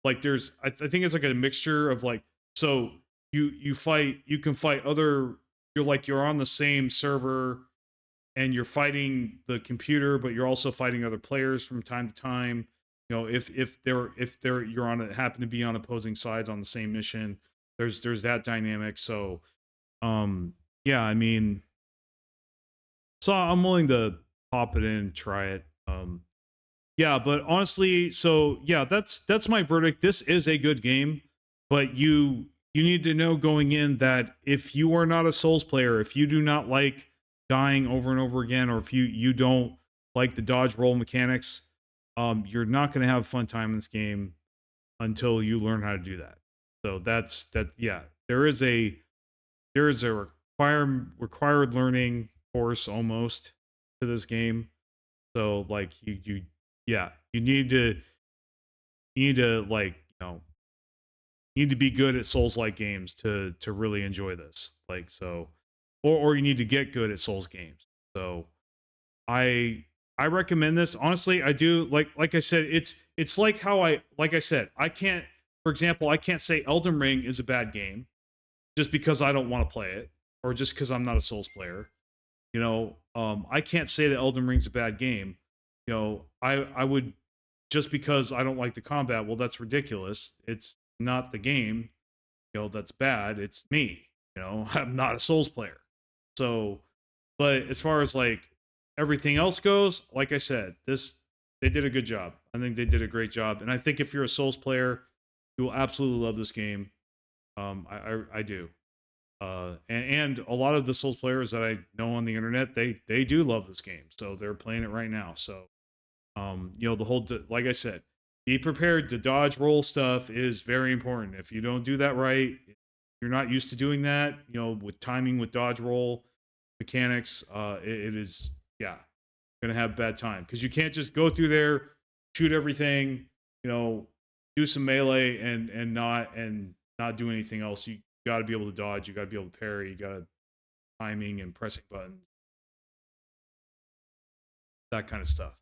like there's I think it's like a mixture of like so you can fight other you're on the same server and you're fighting the computer, but you're also fighting other players from time to time. If they're you're on happen to be on opposing sides on the same mission, there's that dynamic. So, yeah, I mean, so I'm willing to pop it in and try it. Yeah, but honestly, so yeah, that's my verdict. This is a good game, but you need to know going in that if you are not a Souls player, if you do not like dying over and over again, or if you don't like the dodge roll mechanics, you're not going to have a fun time in this game until you learn how to do that. So that's that. Yeah, there is a required learning course almost to this game. So like yeah, you need to like you need to be good at Souls like games to really enjoy this. Like so, or you need to get good at Souls games. So I recommend this. Honestly, I do like I said, it's like how like I said, I can't for example, I can't say Elden Ring is a bad game just because I don't want to play it, or just because I'm not a Souls player. I can't say that Elden Ring's a bad game. I would just because I don't like the combat, well, that's ridiculous. It's not the game, that's bad. It's me. I'm not a Souls player. So, but as far as like everything else goes, like I said, they did a good job. I think they did a great job, and I think if you're a Souls player, you will absolutely love this game. I do. And a lot of the Souls players that I know on the internet, they do love this game, so they're playing it right now. So, the whole like I said, be prepared. The dodge roll stuff is very important. If you don't do that right, you're not used to doing that, you know, with timing with dodge roll mechanics, it is, yeah, gonna have bad time because you can't just go through there, shoot everything, you know, do some melee and not do anything else. You got to be able to dodge. You got to be able to parry. You got to timing and pressing buttons, that kind of stuff.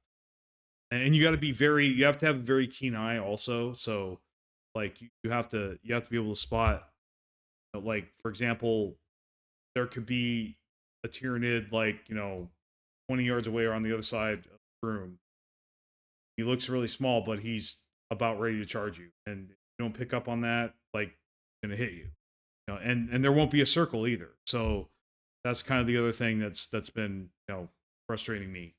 And you got to be very. You have to have a very keen eye also. So, like you have to be able to spot. Like for example, there could be a Tyrannid like 20 yards away or on the other side of the room. He looks really small, but he's about ready to charge you, and if you don't pick up on that, like, it's gonna hit you. And there won't be a circle either. So that's kind of the other thing that's been frustrating me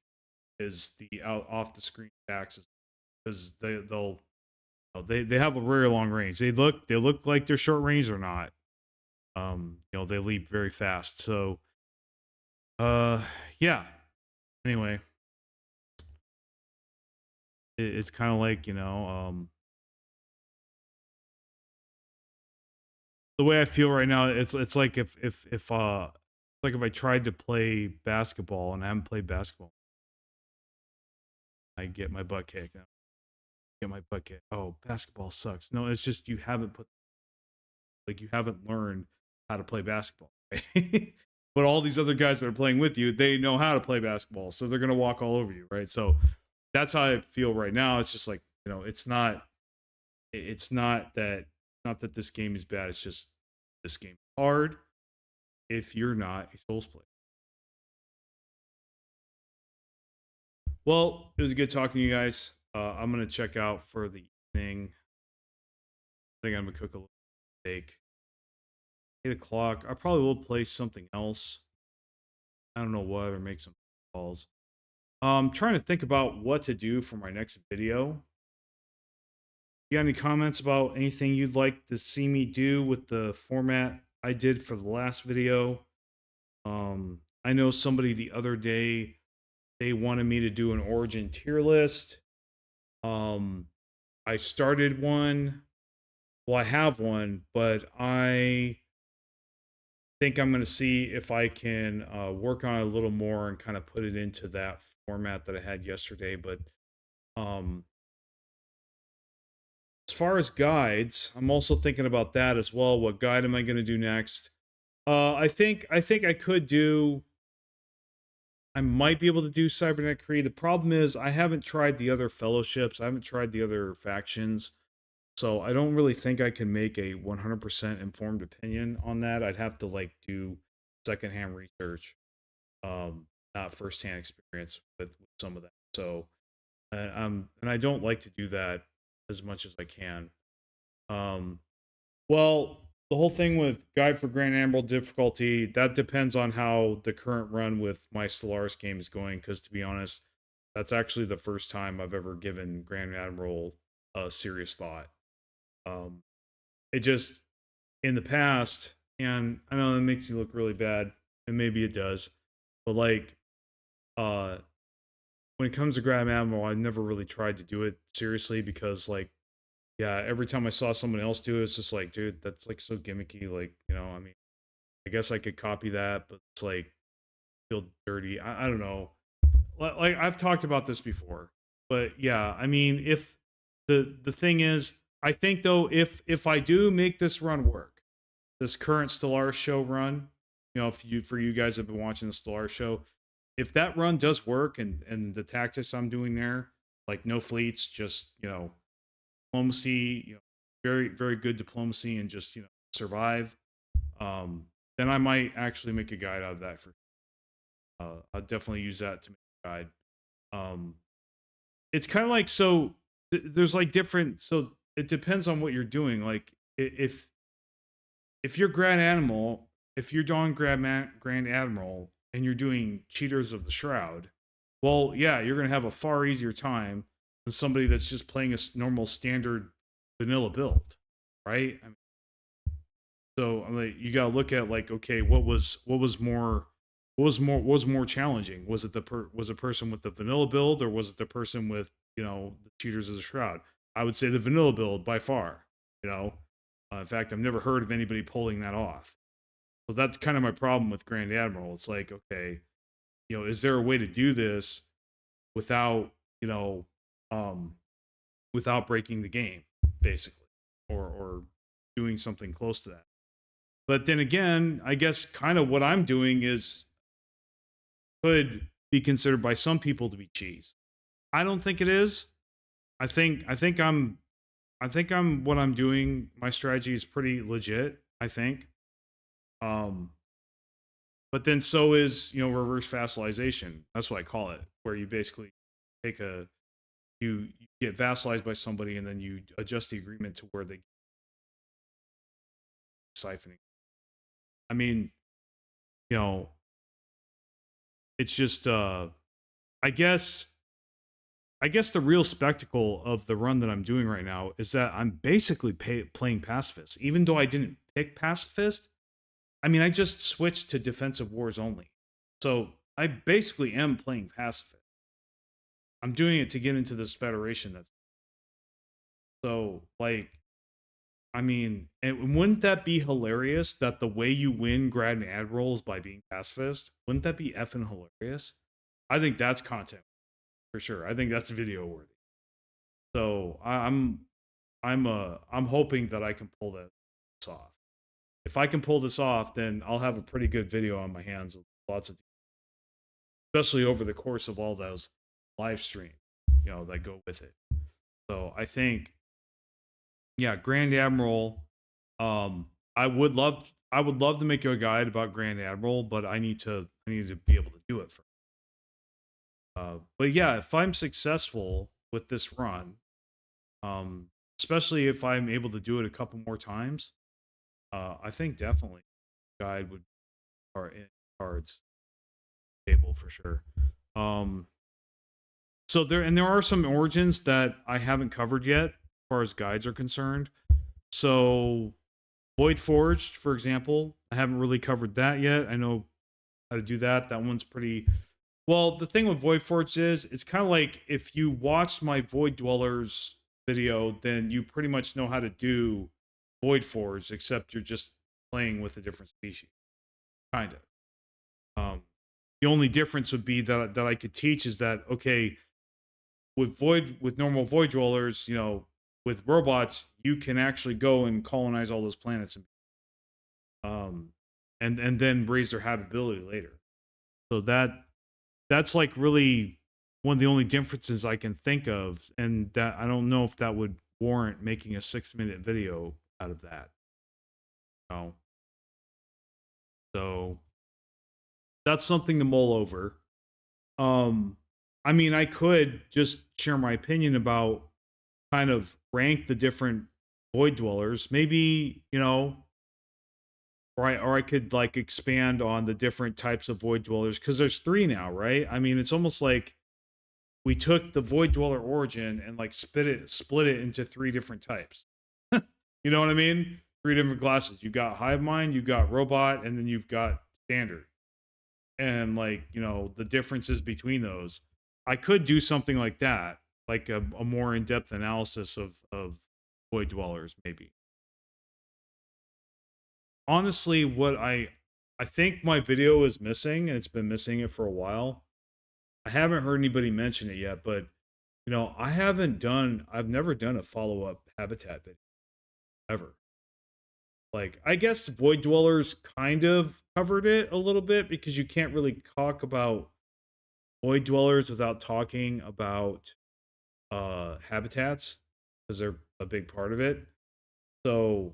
is the out off the screen attacks because they have a very long range. They look like they're short range or not. They leap very fast. So yeah. Anyway, it's kind of like the way I feel right now. It's like if like if I tried to play basketball and I haven't played basketball, I get my butt kicked. Get my butt kicked. Oh, basketball sucks. No, it's just you haven't learned how to play basketball. Right? But all these other guys that are playing with you, they know how to play basketball, so they're gonna walk all over you, right? So that's how I feel right now. It's just like it's not that this game is bad. It's just this game is hard if you're not a Souls player. Well, it was good talking to you guys. I'm gonna check out for the evening. I think I'm gonna cook a little steak. 8 o'clock. I probably will play something else. I don't know what, or make some calls. I'm trying to think about what to do for my next video. You got any comments about anything you'd like to see me do with the format I did for the last video? I know somebody the other day, they wanted me to do an Origin tier list. I started one. Well, I have one, but I think I'm going to see if I can work on it a little more and kind of put it into that format that I had yesterday. But as far as guides, I'm also thinking about that as well. What guide am I going to do next? I think I could do. I might be able to do Cybernet Creed. The problem is I haven't tried the other fellowships. I haven't tried the other factions. So I don't really think I can make a 100% informed opinion on that. I'd have to like do secondhand research, not firsthand experience with some of that. So, and I don't like to do that as much as I can. Well, the whole thing with Guide for Grand Admiral difficulty, that depends on how the current run with my Stellaris game is going, because to be honest, that's actually the first time I've ever given Grand Admiral a serious thought. It just, in the past, and I know that makes me look really bad, and maybe it does, but like, when it comes to Grand Admiral, I've never really tried to do it seriously because, like, yeah, every time I saw someone else do it, it's just like, dude, that's like so gimmicky. Like, I mean, I guess I could copy that, but it's like, feel dirty. I don't know. Like, I've talked about this before, but yeah, I mean, if the thing is, I think though, if I do make this run work, this current Stellaris show run, if you guys have been watching the Stellaris show, if that run does work and the tactics I'm doing there, like no fleets, just diplomacy, very very good diplomacy, and just survive, then I might actually make a guide out of that. For I'll definitely use that to make a guide. It's kind of like, so there's like different, so it depends on what you're doing. Like, if you're Grand Admiral, if you're doing Grand Admiral and you're doing Cheaters of the Shroud, well, yeah, you're gonna have a far easier time than somebody that's just playing a normal standard vanilla build, right? I mean, so I'm like, you gotta look at like, okay, what was more challenging? Was it was a person with the vanilla build, or was it the person with the Cheaters of the Shroud? I would say the vanilla build by far. You know, in fact, I've never heard of anybody pulling that off. So that's kind of my problem with Grand Admiral. It's like, okay, you know, is there a way to do this without, you know, um, without breaking the game, basically, or doing something close to that? But then again, I guess kind of what I'm doing is could be considered by some people to be cheese. I don't think it is. I think I'm what I'm doing. My strategy is pretty legit. I think. Um, but then so is, you know, reverse vassalization. That's what I call it, where you basically take a you get vassalized by somebody and then you adjust the agreement to where they siphoning. I mean, you know, it's just I guess I guess the real spectacle of the run that I'm doing right now is that I'm basically playing pacifist. Even though I didn't pick pacifist, I mean, I just switched to defensive wars only. So I basically am playing pacifist. I'm doing it to get into this federation. That's so like, I mean, and wouldn't that be hilarious that the way you win Grand Admiral is by being pacifist? Wouldn't that be effing hilarious? I think that's content for sure. I think that's video worthy. So I'm hoping that I can pull this off. If I can pull this off, then I'll have a pretty good video on my hands with lots of, especially over the course of all those live streams, you know, that go with it. So I think, yeah, Grand Admiral. I would love to make you a guide about Grand Admiral, but I need to be able to do it first. But yeah, if I'm successful with this run, especially if I'm able to do it a couple more times, I think definitely guide would are in cards table for sure. Um, so there are some origins that I haven't covered yet, as far as guides are concerned. So Void Forged, for example, I haven't really covered that yet. I know how to do that. That one's pretty well. The thing with Void Forged is it's kind of like if you watched my Void Dwellers video, then you pretty much know how to do Void Forged, except you're just playing with a different species, kind of. The only difference would be that I could teach is that okay, with normal Void Dwellers, you know, with robots, you can actually go and colonize all those planets um and then raise their habitability later. So that's like really one of the only differences I can think of, and that I don't know if that would warrant making a 6-minute video out of that. No. So that's something to mull over. Um I mean, I could just share my opinion about kind of rank the different void dwellers. Maybe, you know, or I could like expand on the different types of void dwellers because there's three now, right? I mean, it's almost like we took the void dweller origin and like split it into three different types. You know what I mean? Three different classes. You got hive mind, you got robot, and then you've got standard. And like, you know, the differences between those. I could do something like that, like a more in-depth analysis of void dwellers, maybe. Honestly, what I think my video is missing, and it's been missing it for a while. I haven't heard anybody mention it yet, but you know, I've never done a follow-up habitat video ever. Like, I guess Void Dwellers kind of covered it a little bit because you can't really talk about Void Dwellers without talking about habitats because they're a big part of it. So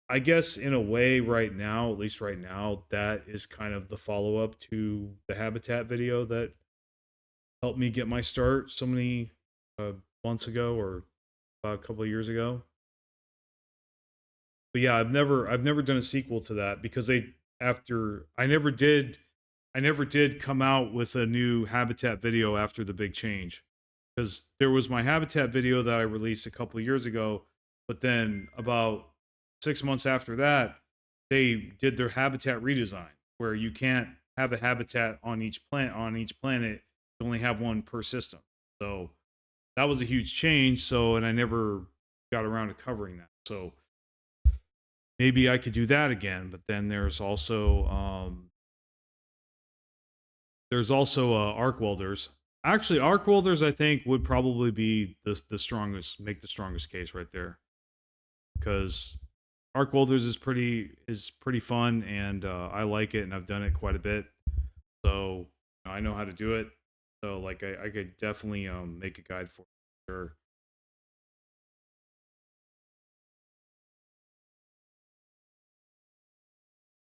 I guess in a way, right now, at least right now, that is kind of the follow up to the habitat video that helped me get my start so many uh, months ago or about a couple of years ago. But yeah, I've never done a sequel to that because they after I never did come out with a new habitat video after the big change because there was my habitat video that I released a couple of years ago, but then about 6 months after that, they did their habitat redesign where you can't have a habitat on each planet. You only have one per system. So that was a huge change. So, and I never got around to covering that. So maybe I could do that again. But then there's also arc welders. Actually, arc welders I think would probably be the strongest, make the strongest case right there, because arc welders is pretty fun, and I like it, and I've done it quite a bit, so I know how to do it. So like I could definitely make a guide for it, sure.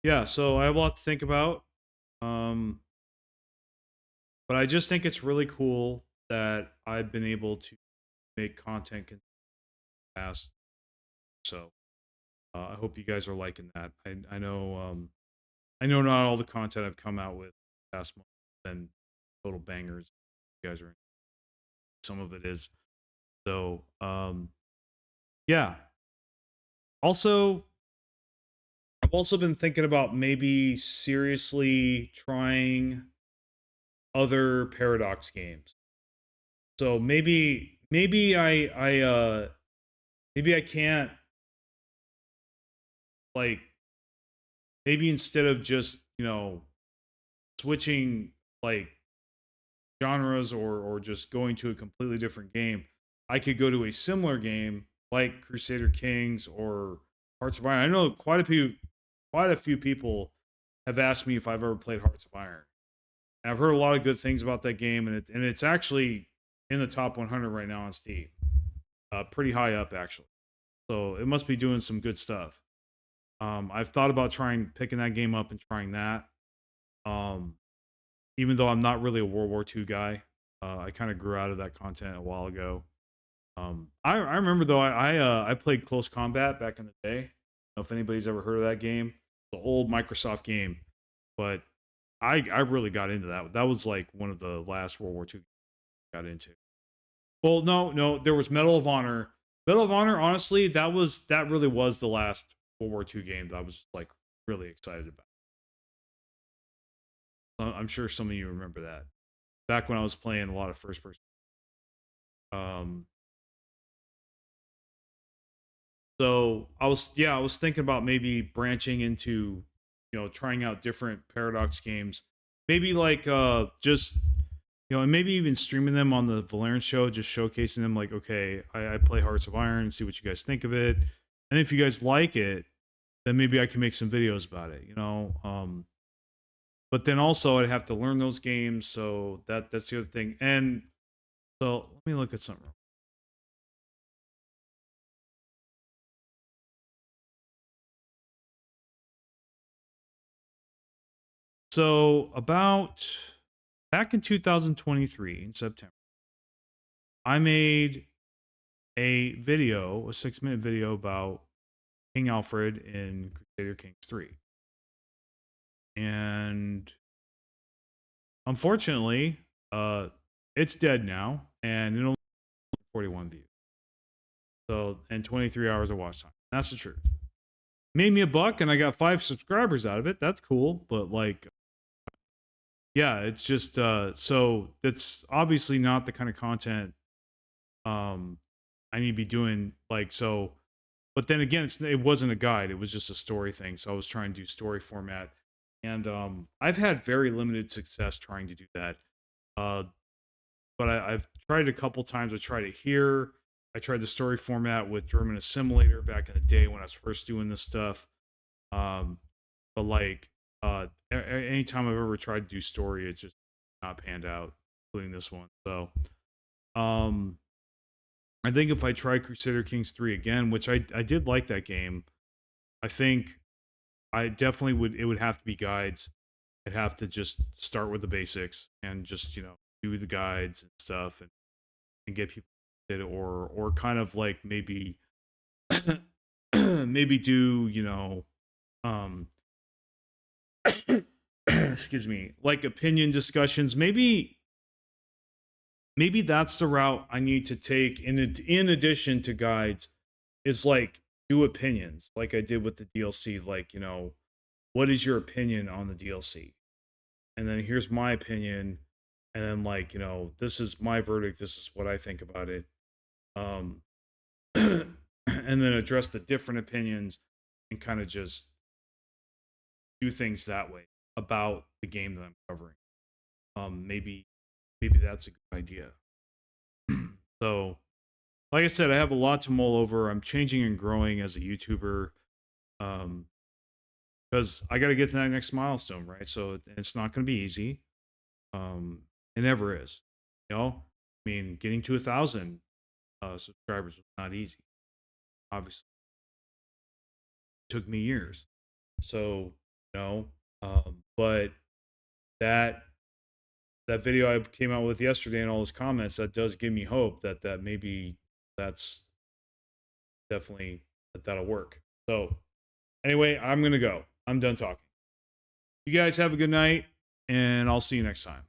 Yeah, so I have a lot to think about. Um, but I just think it's really cool that I've been able to make content past. So I hope you guys are liking that. I know not all the content I've come out with past month and total bangers. You guys are in. Some of it is. So yeah. Also, I've also been thinking about maybe seriously trying other Paradox games. So maybe I can't, like, maybe instead of just, switching like genres or just going to a completely different game, I could go to a similar game like Crusader Kings or Hearts of Iron. I know quite a few people have asked me if I've ever played Hearts of Iron. And I've heard a lot of good things about that game, and it's actually in the top 100 right now on Steam. Pretty high up actually. So it must be doing some good stuff. I've thought about picking that game up and trying that. Um, Even though I'm not really a World War II guy, I kind of grew out of that content a while ago. I remember though I played Close Combat back in the day. I don't know if anybody's ever heard of that game. It's an old Microsoft game, but I really got into that. That was like one of the last World War II I got into. Well, no, there was Medal of Honor. Medal of Honor, honestly, that really was the last World War II game that I was like really excited about. I'm sure some of you remember that. Back when I was playing a lot of first person. Um, so I was thinking about maybe branching into, trying out different Paradox games. Maybe like just, and maybe even streaming them on the Volairen show, just showcasing them like, okay, I play Hearts of Iron and see what you guys think of it. And if you guys like it, then maybe I can make some videos about it. But then also I'd have to learn those games, so that's the other thing. And so let me look at something. So about back in 2023 in September, I made a 6-minute video about King Alfred in Crusader Kings 3. And unfortunately, it's dead now, and it only has 41 views. So, and 23 hours of watch time. That's the truth. Made me $1 and I got 5 subscribers out of it. That's cool, but like, yeah, it's just so that's obviously not the kind of content I need to be doing, like, so. But then again, it wasn't a guide, it was just a story thing, so I was trying to do story format, and I've had very limited success trying to do that. But I've tried a couple times. I tried the story format with German Assimilator back in the day when I was first doing this stuff. But like anytime I've ever tried to do story, it's just not panned out, including this one. So I think if I try Crusader Kings 3 again, which I did like that game, I think I definitely would, it would have to be guides. I'd have to just start with the basics and just, do the guides and stuff, and get people it, or kind of like maybe maybe do, um excuse me, like opinion discussions. Maybe that's the route I need to take in addition to guides, is like do opinions like I did with the DLC. Like, what is your opinion on the DLC? And then here's my opinion, and then like, you know, this is my verdict, this is what I think about it. And then address the different opinions and kind of just do things that way about the game that I'm covering. Maybe that's a good idea. So, like I said, I have a lot to mull over. I'm changing and growing as a YouTuber, because I got to get to that next milestone, right? So it's not going to be easy. It never is. You know, I mean, getting to 1,000 subscribers was not easy. Obviously, it took me years. So, you know, but that video I came out with yesterday and all those comments, that does give me hope that maybe that's definitely that'll work. So anyway, I'm gonna go. I'm done talking. You guys have a good night, and I'll see you next time.